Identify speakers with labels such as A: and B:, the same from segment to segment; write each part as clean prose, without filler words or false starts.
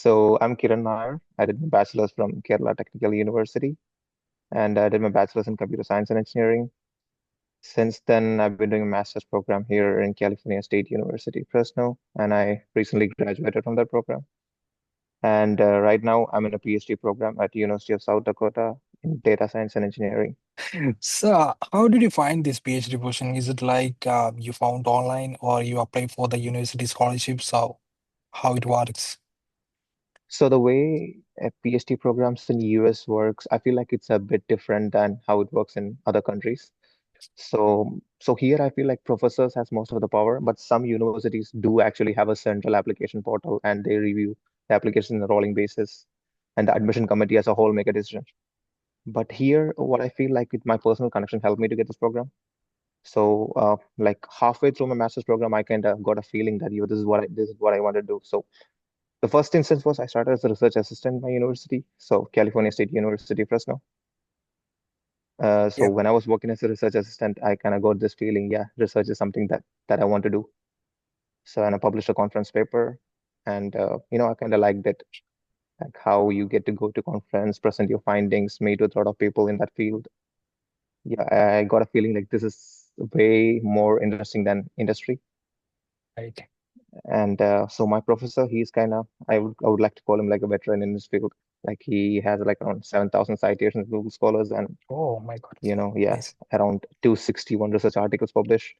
A: So I'm Kiran Nair. I did my bachelor's from Kerala Technical University, and I did my bachelor's in computer science and engineering. Since then, I've been doing a master's program here in California State University, Fresno, and I recently graduated from that program. And right now, I'm in a PhD program at University of South Dakota in data science and engineering.
B: So, how did you find this PhD position? Is it like you found online or you apply for the university scholarships? How it works?
A: So the way PhD programs in US works, I feel like it's a bit different than how it works in other countries. So here I feel like professors has most of the power, but some universities do actually have a central application portal and they review the application on a rolling basis, and the admission committee as a whole make a decision. But here, what I feel like with my personal connection helped me to get this program. So like halfway through my master's program, I kind of got a feeling that this is what I want to do. So the first instance was I started as a research assistant at my university, so California State University, Fresno. So
B: Yeah.
A: when I was working as a research assistant, I kind of got this feeling, yeah, research is something that I want to do. So and I published a conference paper, and I kind of liked it, like how you get to go to conference, present your findings, meet with a lot of people in that field. Yeah, I got a feeling like this is way more interesting than industry.
B: Right.
A: And so my professor, he's kind of I would like to call him like a veteran in this field. Like he has like around 7,000 citations, Google Scholars, and
B: Oh my God.
A: yeah,
B: Nice.
A: around 261 research articles published.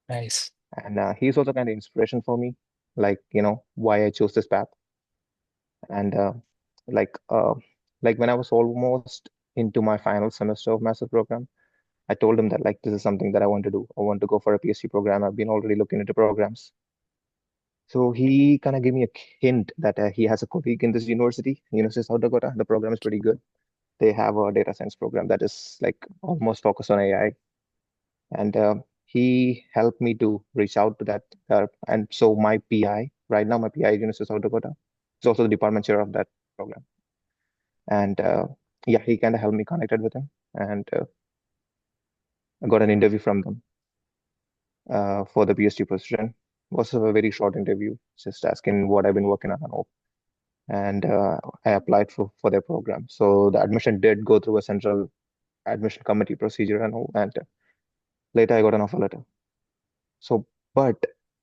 B: Nice.
A: And he's also kind of inspiration for me, like, why I chose this path. And like, uh, like when I was almost into my final semester of master's program, I told him that like this is something that I want to do. I want to go for a PhD program. I've been already looking into programs. So he kind of gave me a hint that he has a colleague in this university, University of South Dakota. The program is pretty good. They have a data science program that is like almost focused on AI. And he helped me to reach out to that. And so my PI, right now, my PI at University of South Dakota is also the department chair of that program. And yeah, he kind of helped me connected with him. And I got an interview from them for the PhD position. It was a very short interview, just asking what I've been working on and all. And I applied for their program. So the admission did go through a central admission committee procedure and all. And later I got an offer letter. So, but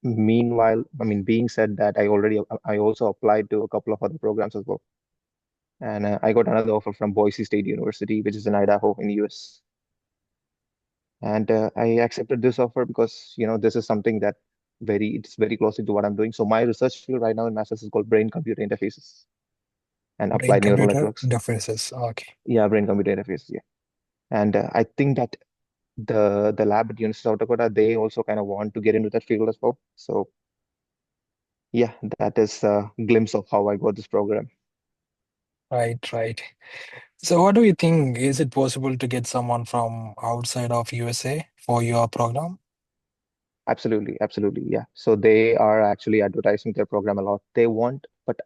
A: meanwhile, I mean, being said that, I also applied to a couple of other programs as well, and I got another offer from Boise State University, which is in Idaho in the US, and I accepted this offer because this is something that it's very closely to what I'm doing. So my research field right now in masters is called brain-computer interfaces and
B: Brain
A: applied neural
B: computer
A: networks.
B: interfaces. Okay.
A: Yeah, brain-computer interfaces. Yeah, and I think that the lab at University of South Dakota, they also kind of want to get into that field as well. So yeah, that is a glimpse of how I got this program.
B: Right. Right. So, what do you think? Is it possible to get someone from outside of USA for your program?
A: Absolutely, absolutely. Yeah. So they are actually advertising their program a lot. They want, but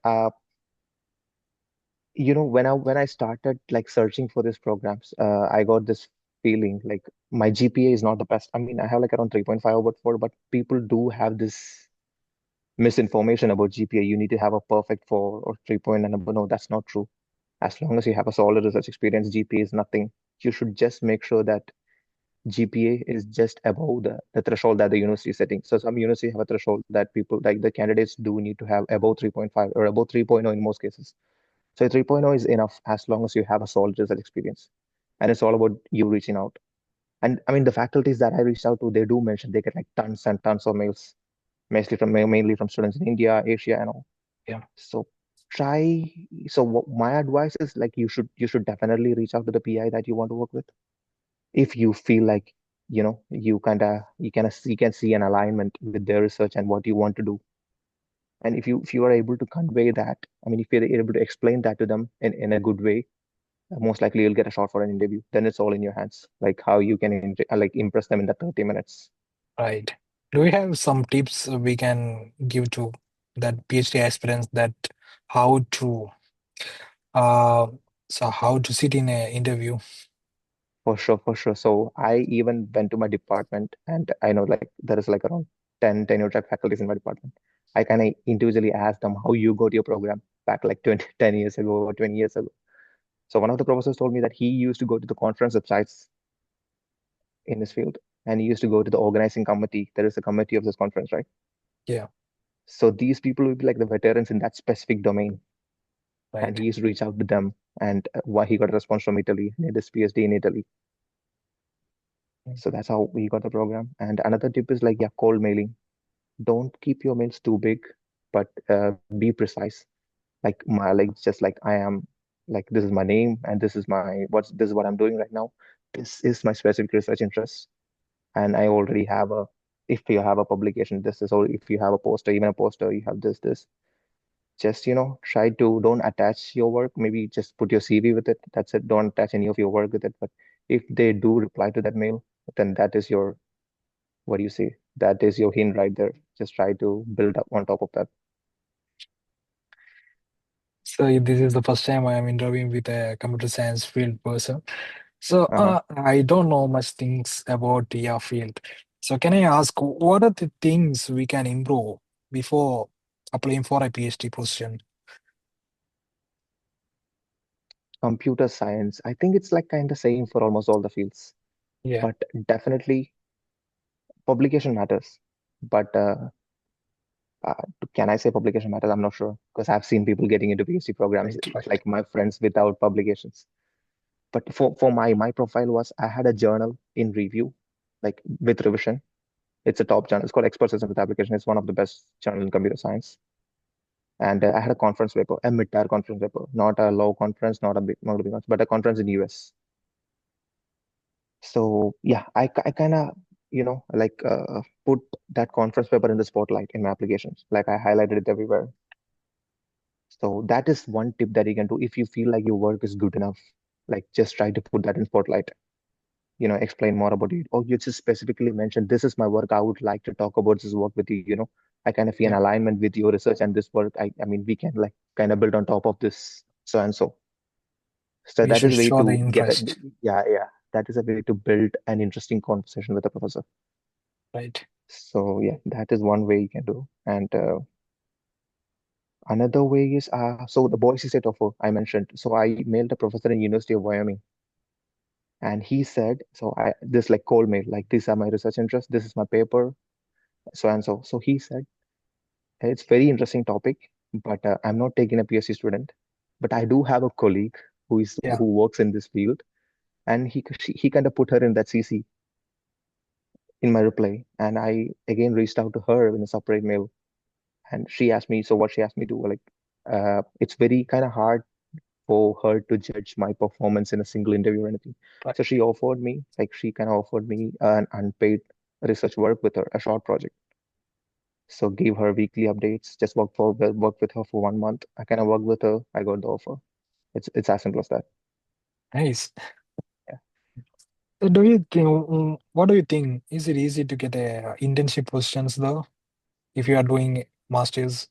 A: when I started like searching for these programs, I got this feeling like my GPA is not the best. I mean, I have like around 3.5 over 4, but people do have this misinformation about GPA. You need to have a perfect 4 or 3 point and above. No, that's not true. As long as you have a solid research experience, GPA is nothing. You should just make sure that GPA is just above the threshold that the university is setting. So some universities have a threshold that people like the candidates do need to have above 3.5 or above 3.0 in most cases. So 3.0 is enough as long as you have a solid research experience. And it's all about you reaching out. And I mean, the faculties that I reached out to, they do mention they get like tons and tons of mails, mainly from students in India, Asia, and all.
B: Yeah.
A: So try. So what my advice is like you should definitely reach out to the PI that you want to work with if you feel like you can see an alignment with their research and what you want to do. And if you are able to convey that, I mean, if you're able to explain that to them in a good way, most likely you'll get a shot for an interview. Then it's all in your hands, like how you can like impress them in the 30 minutes.
B: Right. Do we have some tips we can give to that PhD aspirants that how to uh how to sit in a interview?
A: For sure, for sure. So I even went to my department, and I know like there is like around 10 tenure track faculties in my department. I kind of individually asked them how you got your program back like 20, 10 years ago or 20 years ago. So one of the professors told me that he used to go to the conference websites in his field, and he used to go to the organizing committee. There is a committee of this conference, right?
B: Yeah.
A: So these people will be like the veterans in that specific domain, and
B: Right.
A: he used to reach out to them. And why he got a response from Italy, and he did his PhD in Italy.
B: Mm.
A: So that's how we got the program. And another tip is like, yeah, cold mailing. Don't keep your mails too big, but be precise. Like just like I am, like this is my name and this is what I'm doing right now. This is my specific research interest, and I already have a. If you have a publication, this is, or if you have a poster, even a poster, you have this. Just, try to don't attach your work. Maybe just put your CV with it. That's it. Don't attach any of your work with it. But if they do reply to that mail, then that is your, what do you say? That is your hint right there. Just try to build up on top of that.
B: So this is the first time I am interviewing with a computer science field person. So
A: Uh-huh.
B: I don't know much things about your field. So can I ask, what are the things we can improve before applying for a PhD position?
A: Computer science, I think it's like kind of same for almost all the fields,
B: Yeah.
A: but definitely publication matters. But uh, can I say publication matters? I'm not sure because I've seen people getting into PhD programs,
B: Right. Right.
A: like my friends, without publications. But for my profile was I had a journal in review, like with revision. It's a top journal. It's called Expert Systems with Application. It's one of the best journal in computer science. And I had a conference paper, a mid-tier conference paper, not a low conference, not a big one, but a conference in US. So yeah, I kind of, like put that conference paper in the spotlight in my applications. Like I highlighted it everywhere. So that is one tip that you can do if you feel like your work is good enough. Like just try to put that in spotlight. Explain more about it. Or you just specifically mention, this is my work. I would like to talk about this work with you. I kind of feel an
B: Yeah.
A: alignment with your research and this work. I mean, we can like kind of build on top of this so and so. So
B: We
A: that
B: should
A: is a way
B: show the
A: to get a,
B: interest.
A: yeah, yeah. That is a way to build an interesting conversation with the professor.
B: Right.
A: So yeah, that is one way you can do. And another way is so the Boise State offer I mentioned. So I mailed a professor in University of Wyoming, and he said, so I this like cold mail, like these are my research interests, this is my paper, so and so. So he said, it's very interesting topic, but I'm not taking a PhD student, but I do have a colleague
B: Yeah.
A: who works in this field, and he kind of put her in that CC in my reply, and I again reached out to her in a separate mail, and she asked me, so what she asked me to like, it's very kind of hard for her to judge my performance in a single interview or anything.
B: Right.
A: So she offered me, like she kind of offered me an unpaid research work with her, a short project. So gave her weekly updates, just worked with her for 1 month. I kind of worked with her, I got the offer. It's as simple as that.
B: Nice.
A: Yeah.
B: So do you think, what do you think? Is it easy to get a internship positions though, if you are doing masters?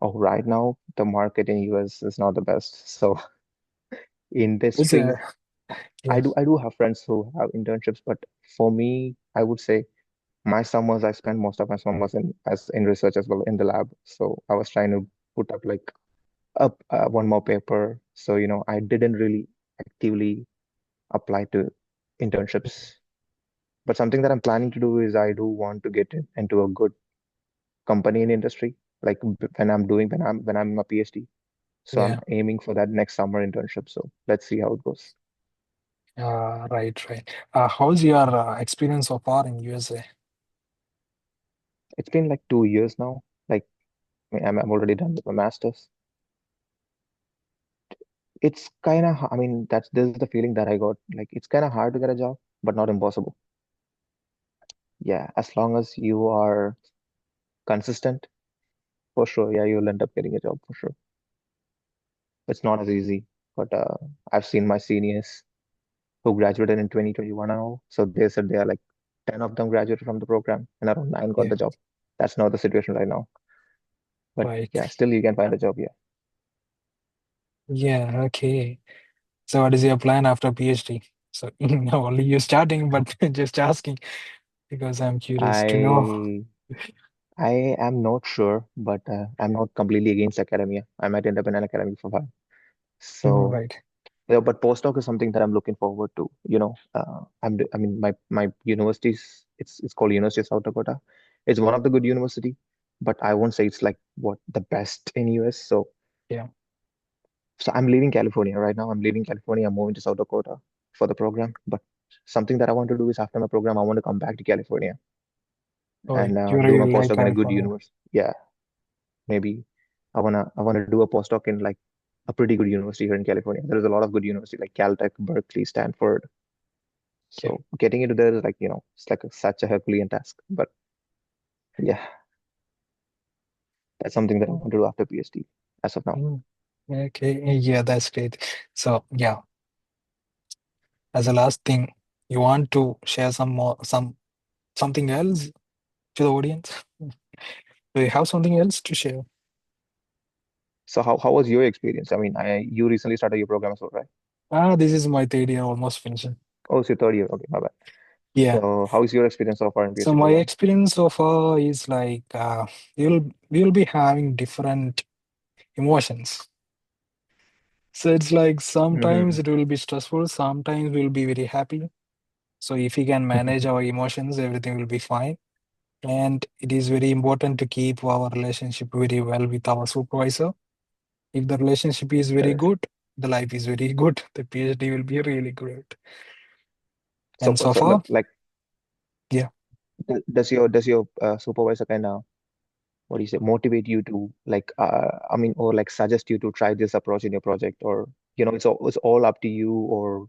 A: Oh, right now the market in US is not the best. So in this
B: It's a,
A: field,
B: yeah.
A: I do have friends who have internships, but for me, I would say my summers I spend most of my summers in research as well in the lab. So I was trying to put up like up one more paper. So I didn't really actively apply to internships. But something that I'm planning to do is I do want to get into a good company in industry, like when I'm a PhD. So I'm
B: Yeah.
A: aiming for that next summer internship. So let's see how it goes.
B: Right, right. How's your experience so far in USA?
A: It's been like 2 years now. Like I'm already done with my master's. It's kind of, I mean, that's this is the feeling that I got. Like it's kind of hard to get a job, but not impossible. Yeah, as long as you are consistent, for sure. Yeah, you'll end up getting a job for sure. It's not as easy, but I've seen my seniors who graduated in 2021 and all. So they said they are like 10 of them graduated from the program and around nine got
B: Yeah,
A: the job. That's not the situation right now. But
B: right.
A: yeah, still you can find a job. Yeah.
B: Yeah, okay. So what is your plan after PhD? So no, only you starting, but just asking because I'm curious to know.
A: I I am not sure, but I'm not completely against academia. I might end up in an academy for fun. So,
B: Right.
A: yeah, but postdoc is something that I'm looking forward to. I mean, my university's it's called University of South Dakota. It's one of the good university, but I won't say it's like what the best in US.
B: Yeah.
A: So I'm leaving California right now. I'm leaving California. I'm moving to South Dakota for the program. But something that I want to do is after my program, I want to come back to California
B: Oh,
A: and
B: you
A: do my
B: really like
A: postdoc in a good
B: California.
A: university. Yeah, maybe I wanna do a postdoc in like a pretty good university here in California. There is a lot of good university like Caltech, Berkeley, Stanford.
B: Yeah.
A: So getting into there is like, it's like such a Herculean task. But yeah, that's something that I want to do after PhD as of now.
B: Mm. Okay. Yeah, that's great. So, yeah, as a last thing, you want to share something else to the audience? Do you have something else to share?
A: So how was your experience? I mean, you recently started your program as well, right?
B: This is my third year, almost finishing.
A: Oh, it's your third year. Okay, my bad.
B: Yeah.
A: So how is your experience so far in
B: So
A: PhD
B: my
A: program?
B: experience so far is like we'll be having different emotions. So it's like sometimes
A: Hmm.
B: it will be stressful, sometimes we'll be very happy. So if we can manage our emotions, everything will be fine. And it is very important to keep our relationship very well with our supervisor. If the relationship is very
A: Correct.
B: good, the life is very good. The PhD will be really good.
A: So
B: And so
A: so
B: far,
A: like
B: yeah.
A: does your supervisor kind of, what do you say, motivate you to like I mean, or like suggest you to try this approach in your project, or it's all up to you, or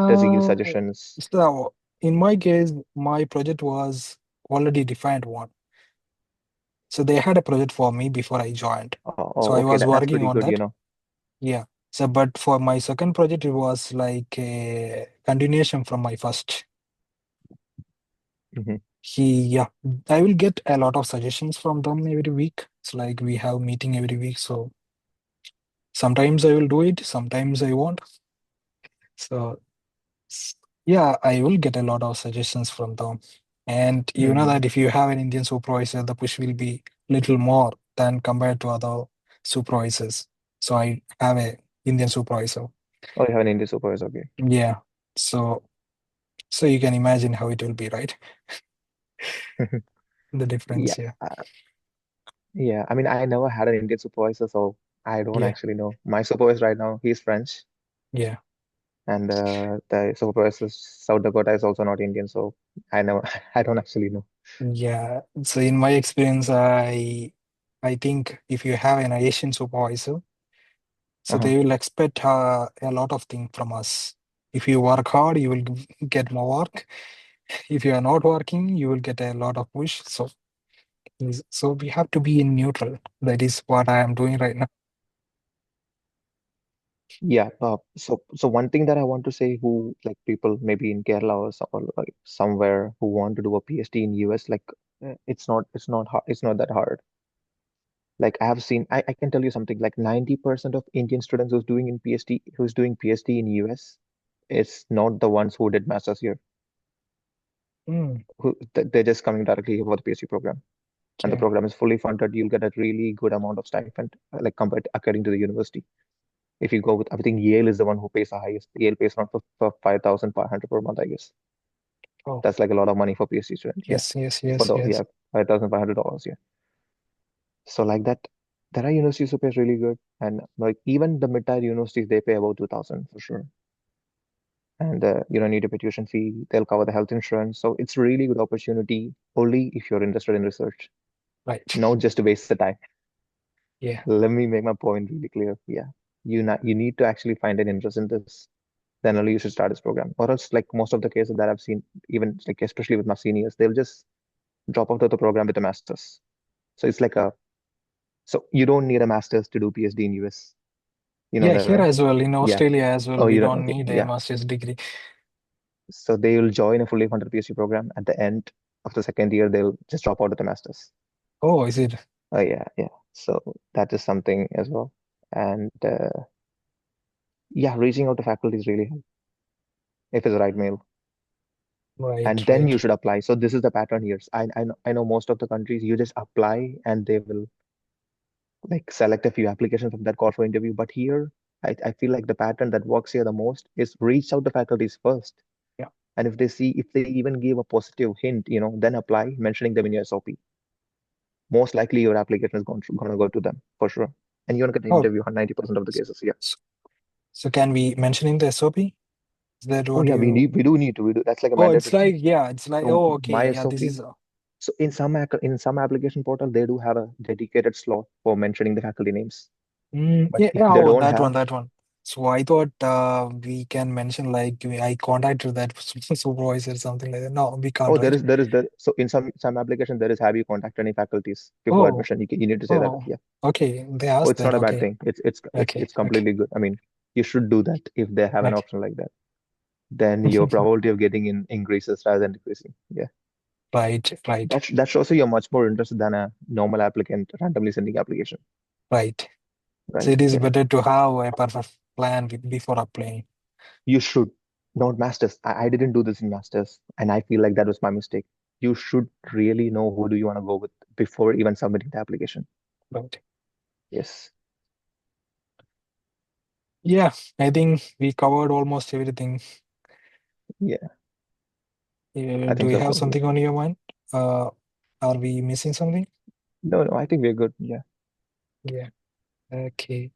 A: does he give
B: Uh,
A: suggestions?
B: so in my case, my project was already defined one. So they had a project for me before I joined. So I
A: Okay,
B: was
A: that's
B: working
A: pretty
B: on
A: good,
B: that. Yeah. So, but for my second project, it was like a continuation from my first.
A: Hmm.
B: Yeah, I will get a lot of suggestions from them every week. It's like we have meeting every week. So sometimes I will do it, sometimes I won't. So s- yeah, I will get a lot of suggestions from them. And you know
A: Hmm.
B: that if you have an Indian supervisor, the push will be little more than compared to other supervisors. So I have a Indian supervisor.
A: Oh, you have an Indian supervisor, okay.
B: Yeah. So so you can imagine how it will be, right? The
A: Yeah,
B: difference, yeah.
A: yeah. I mean, I never had an Indian supervisor, so I don't
B: Yeah.
A: actually know. My supervisor right now, he's French,
B: Yeah.
A: and the supervisor South Dakota is also not Indian, so I know I don't actually know.
B: Yeah. So in my experience, I think if you have an Asian supervisor, so
A: Uh-huh.
B: they will expect a lot of things from us. If you work hard, you will get more work. If you are not working, you will get a lot of push. So we have to be in neutral. That is what I am doing right now.
A: Yeah, so one thing that I want to say, who like people maybe in Kerala or like somewhere who want to do a PhD in US, like it's not hard, it's not that hard. Like I have seen, I can tell you something, like 90% of Indian students who's doing PhD in US, it's not the ones who did masters here.
B: Mm,
A: They're just coming directly here for the PhD program, and the
B: okay.
A: program is fully funded. You'll get a really good amount of stipend, like compared according to the university. If you go with, I think Yale is the one who pays the highest. Yale pays around for 5,500 per month, I guess.
B: Oh,
A: That's like a lot of money for PhD student. Yeah,
B: yes, yes,
A: for
B: yes,
A: the
B: yes.
A: yeah $5,500. Yeah. So like that, there are universities who pays really good, and like even the mid-tier universities they pay about 2,000 for sure. And you don't need a tuition fee. They'll cover the health insurance. So it's a really good opportunity only if you're interested in research,
B: Right.
A: not just to waste the time.
B: Yeah.
A: Let me make my point really clear. Yeah, you need to actually find an interest in this. Then only you should start this program. Or else, like most of the cases that I've seen, even like especially with my seniors, they'll just drop out of the program with a master's. So it's like so you don't need a master's to do PhD in US. You know
B: Yeah,
A: that,
B: here
A: right?
B: as well, in
A: Yeah.
B: Australia as well,
A: Oh,
B: we
A: you don't?
B: don't
A: Okay.
B: need a
A: Yeah.
B: master's degree.
A: So they will join a fully funded PhD program. At the end of the second year, they'll just drop out of the master's.
B: Oh, is it?
A: Oh, yeah. Yeah. So that is something as well. And yeah, reaching out to faculty is really help if it's the right mail.
B: Right,
A: and then you
B: right.
A: should apply. So this is the pattern here. I know most of the countries you just apply and they will like select a few applications from that call for interview. But here, I feel like the pattern that works here the most is reach out to faculties first.
B: Yeah,
A: And if they even give a positive hint, then apply, mentioning them in your SOP. Most likely your application is going to go to them for sure. And you're going to get the
B: oh,
A: interview on 90% of the
B: s-
A: cases. Yeah.
B: so can we mention in the SOP? Is that
A: Oh
B: what
A: yeah,
B: you?
A: we do need to. We do. That's like a
B: Oh, it's
A: mandatory thing.
B: like, yeah, it's like,
A: So
B: oh, okay,
A: my
B: yeah, this
A: SOP.
B: is,
A: So in some application portal, they do have a dedicated slot for mentioning the faculty names. But
B: yeah,
A: if
B: yeah,
A: they
B: oh,
A: don't
B: that one,
A: have,
B: that one. So I thought we can mention like I contacted that supervisor, something like that. No, we can't,
A: oh,
B: right?
A: there. So in some application, there is have you contact any faculties before
B: Oh,
A: admission. You need to say that.
B: oh,
A: Yeah.
B: okay. They
A: Oh,
B: asked
A: it's
B: that.
A: not a bad
B: Okay,
A: thing.
B: okay,
A: It's
B: okay,
A: completely good. I mean, you should do that if they have an
B: okay.
A: option like that. Then your probability of getting in increases rather than decreasing. Yeah.
B: Right, right,
A: That shows you you're much more interested than a normal applicant randomly sending application.
B: right. So
A: Right.
B: it is
A: Yeah.
B: better to have a perfect plan before applying.
A: You should. Not masters. I didn't do this in masters, and I feel like that was my mistake. You should really know who do you want to go with before even submitting the application.
B: Right.
A: Yes.
B: Yeah, I think we covered almost everything.
A: Yeah. I
B: Do
A: think
B: you
A: so
B: have
A: too. Yeah.
B: something on your mind? Uh, are we missing something?
A: No, I think we're good. Yeah.
B: Yeah. Okay.